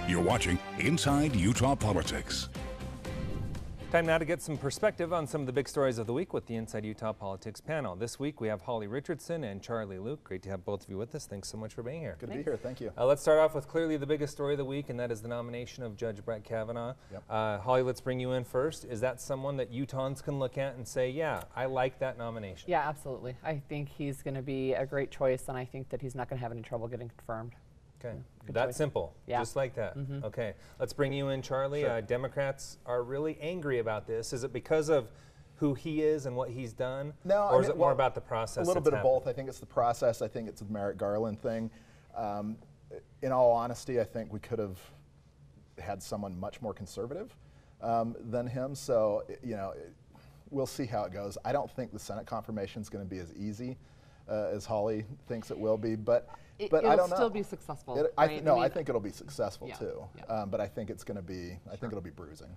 You're watching Inside Utah Politics. Time now to get some perspective on some of the big stories of the week with the Inside Utah Politics panel. This week we have Holly Richardson and Charlie Luke. Great to have both of you with us. Thanks so much for being here. Good to be here. Thank you. Let's start off with clearly the biggest story of the week, and that is the nomination of Judge Brett Kavanaugh. Yep. Holly, let's bring you in first. Is that someone that Utahns can look at and say, yeah, I like that nomination? Yeah, absolutely. I think he's going to be a great choice, and I think that he's not going to have any trouble getting confirmed. Okay, Good that choice. simple, Yeah. just like that. Okay, let's bring you in, Charlie. Sure. Democrats are really angry about this. Is it because of who he is and what he's done? No, or is it more about the process? A little that's bit of both. I think it's the process. I think it's the Merrick Garland thing. In all honesty, I think we could have had someone much more conservative than him. So, you know, we'll see how it goes. I don't think the Senate confirmation is going to be as easy as Holly thinks it will be, but I don't know. It'll still be successful. I right? think it'll be successful Yeah, too. yeah. But I think it's going to be. I think it'll be bruising.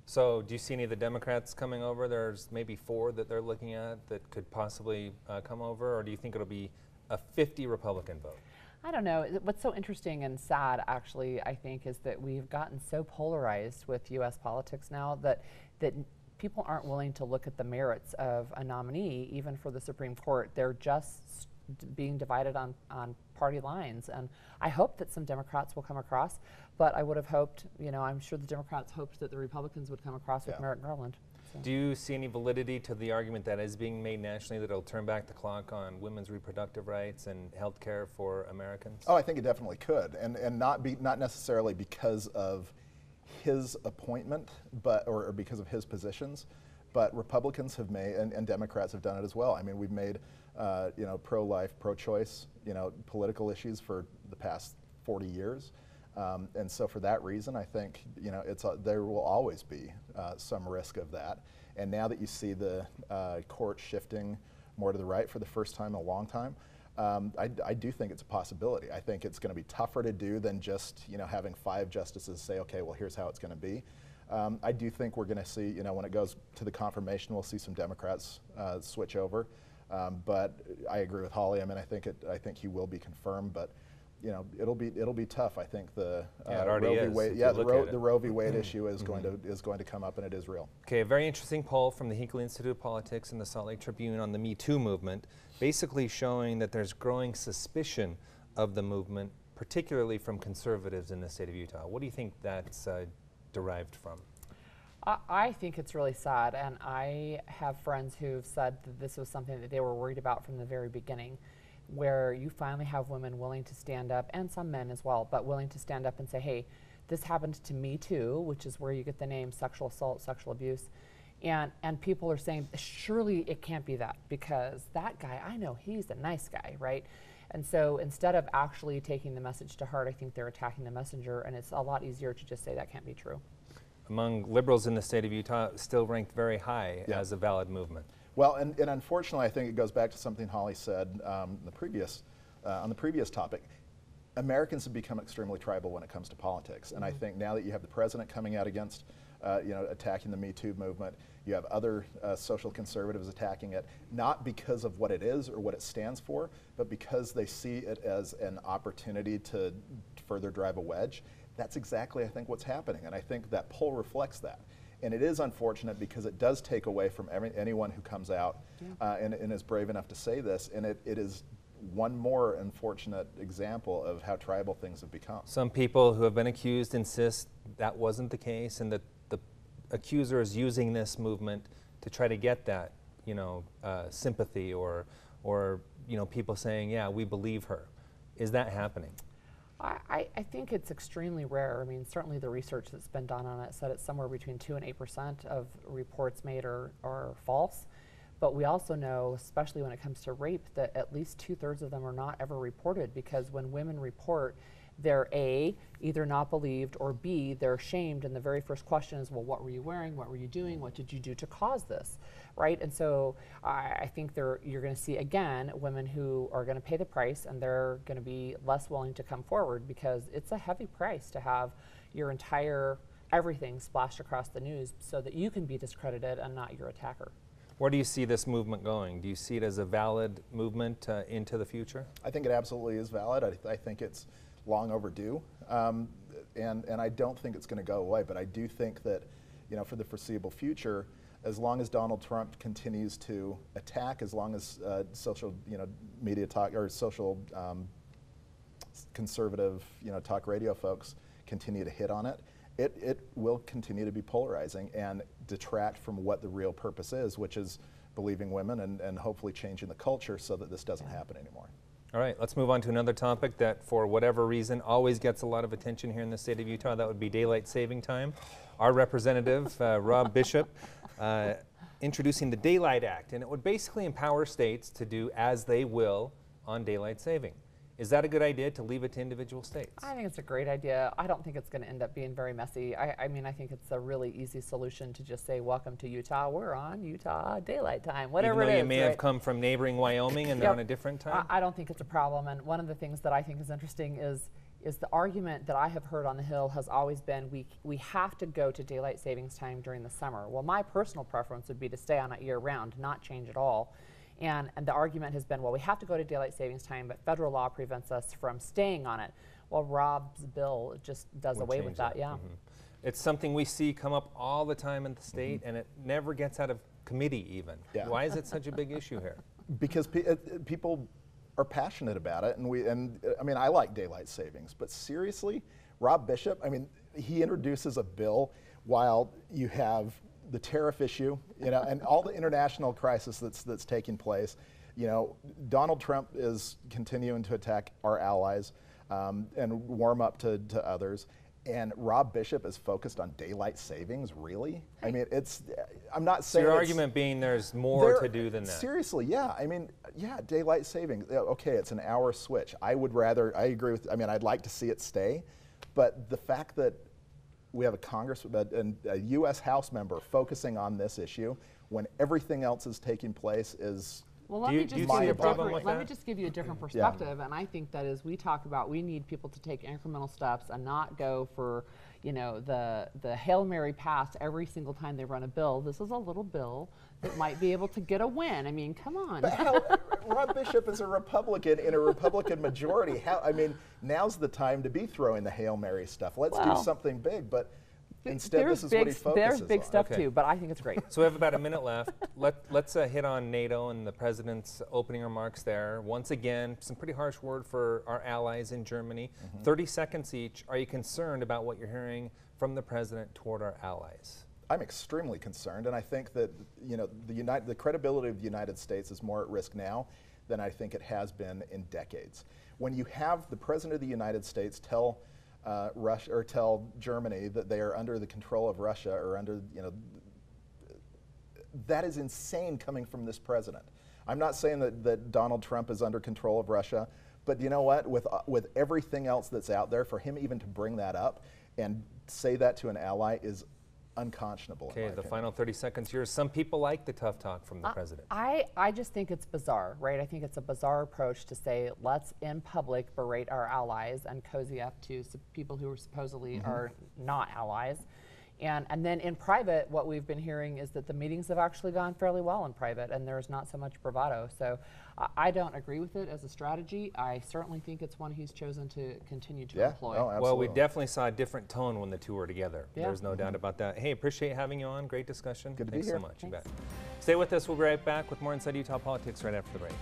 So do you see any of the Democrats coming over? There's maybe 4 that they're looking at that could possibly come over, or do you think it'll be a 50 Republican vote? I don't know. What's so interesting and sad, actually, I think, is that we've gotten so polarized with U.S. politics now that people aren't willing to look at the merits of a nominee, even for the Supreme Court. They're just being divided on party lines. And I hope that some Democrats will come across, but I would have hoped, you know, I'm sure the Democrats hoped that the Republicans would come across with Merrick Garland. So. Do you see any validity to the argument that is being made nationally that it'll turn back the clock on women's reproductive rights and health care for Americans? Oh, I think it definitely could, and not necessarily because of his appointment, but or because of his positions, but Republicans have made and Democrats have done it as well. I mean, we've made you know, pro-life, pro-choice, you know, political issues for the past 40 years, and so for that reason, I think, you know, there will always be some risk of that. And now that you see the court shifting more to the right for the first time in a long time, I do think it's a possibility. I think it's going to be tougher to do than just, you know, having 5 justices say, okay, well, here's how it's going to be. I do think we're going to see, you know, when it goes to the confirmation, we'll see some Democrats switch over. But I agree with Holly. I mean, I think he will be confirmed, but you know, it'll be tough. I think the Roe v. Wade, the Roe v. Wade issue is going to come up, and it is real. Okay, a very interesting poll from the Hinckley Institute of Politics and the Salt Lake Tribune on the Me Too movement, basically showing that there's growing suspicion of the movement, particularly from conservatives in the state of Utah. What do you think that's derived from? I think it's really sad, and I have friends who've said that this was something that they were worried about from the very beginning, where you finally have women willing to stand up, and some men as well, but willing to stand up and say, hey, this happened to me too, which is where you get the name sexual assault, sexual abuse. And people are saying, surely it can't be that, because that guy, I know he's a nice guy, right? And so instead of actually taking the message to heart, I think they're attacking the messenger, and it's a lot easier to just say that can't be true. Among liberals in the state of Utah, still ranked very high as a valid movement. Well, and unfortunately, I think it goes back to something Holly said on the previous topic. Americans have become extremely tribal when it comes to politics, and I think now that you have the president coming out against, you know, attacking the Me Too movement, you have other social conservatives attacking it, not because of what it is or what it stands for, but because they see it as an opportunity to further drive a wedge. That's exactly, I think, what's happening, and I think that poll reflects that. And it is unfortunate because it does take away from anyone who comes out and is brave enough to say this, and it is one more unfortunate example of how tribal things have become. Some people who have been accused insist that wasn't the case, and that the accuser is using this movement to try to get that, you know, sympathy or you know, people saying, yeah, we believe her. Is that happening? I think it's extremely rare. I mean, certainly the research that's been done on it said it's somewhere between 2% and 8% of reports made are false. But we also know, especially when it comes to rape, that at least 2/3 of them are not ever reported, because when women report, they're A, either not believed, or B, they're shamed, and the very first question is, well, what were you wearing, what were you doing, what did you do to cause this, right? And so I think you're going to see, again, women who are going to pay the price, and they're going to be less willing to come forward, because it's a heavy price to have your entire everything splashed across the news so that you can be discredited and not your attacker. Where do you see this movement going? Do you see it as a valid movement into the future? I think it absolutely is valid. I think it's long overdue. and I don't think it's going to go away. But I do think that, for the foreseeable future, as long as Donald Trump continues to attack, as long as social, media talk or social conservative, talk radio folks continue to hit on it, it will continue to be polarizing and detract from what the real purpose is, which is believing women and hopefully changing the culture so that this doesn't happen anymore. All right, let's move on to another topic that, for whatever reason, always gets a lot of attention here in the state of Utah. That would be daylight saving time. Our representative, Rob Bishop, introducing the Daylight Act, and it would basically empower states to do as they will on daylight saving. Is that a good idea, to leave it to individual states? I think it's a great idea. I don't think it's going to end up being very messy. I mean, I think it's a really easy solution to just say, welcome to Utah. We're on Utah daylight time, whatever it is. Even though you may have come from neighboring Wyoming and they're on a different time? I don't think it's a problem. And one of the things that I think is interesting is the argument that I have heard on the Hill has always been we have to go to daylight savings time during the summer. Well, my personal preference would be to stay on it year-round, not change at all. And the argument has been, well, we have to go to daylight savings time, but federal law prevents us from staying on it. Well, Rob's bill just does away with that, yeah. It's something we see come up all the time in the state, and it never gets out of committee even. Yeah. Why is it such a big issue here? Because people are passionate about it, and I mean, I like daylight savings, but seriously, Rob Bishop, I mean, he introduces a bill while you have the tariff issue, and all the international crisis that's taking place. Donald Trump is continuing to attack our allies and warm up to others. And Rob Bishop is focused on daylight savings, really? I mean, I'm not saying. So your argument being there's more to do than that. Seriously, yeah. I mean, yeah, daylight saving. Okay, it's an hour switch. I agree with, I'd like to see it stay. But the fact that we have a Congress and a U.S. House member focusing on this issue when everything else is taking place is. Well, let me just give you a different perspective, and I think that is we talk about we need people to take incremental steps and not go for, the Hail Mary pass every single time they run a bill. This is a little bill that might be able to get a win. I mean, come on. But Rob Bishop is a Republican in a Republican majority. Now's the time to be throwing the Hail Mary stuff. Let's do something big, but instead this is what he focuses on. There's big stuff too, but I think it's great. So we have about a minute left. Let's hit on NATO and the president's opening remarks there. Once again, some pretty harsh word for our allies in Germany. 30 seconds each. Are you concerned about what you're hearing from the president toward our allies? I'm extremely concerned, and I think that the credibility of the United States is more at risk now than I think it has been in decades. When you have the president of the United States tell Russia or tell Germany that they are under the control of Russia or under, that is insane coming from this president. I'm not saying that Donald Trump is under control of Russia, but you know what? With everything else that's out there, for him even to bring that up and say that to an ally is unconscionable. Okay, the final 30 seconds here. Some people like the tough talk from the president. I just think it's bizarre, right? I think it's a bizarre approach to say, let's in public berate our allies and cozy up to people who supposedly are not allies. And then in private, what we've been hearing is that the meetings have actually gone fairly well in private, and there's not so much bravado. So I don't agree with it as a strategy. I certainly think it's one he's chosen to continue to employ. Oh, well, we definitely saw a different tone when the two were together. Yeah. There's no doubt about that. Hey, appreciate having you on. Great discussion. Good to be here. Thanks so much. You bet. Stay with us. We'll be right back with more Inside Utah Politics right after the break.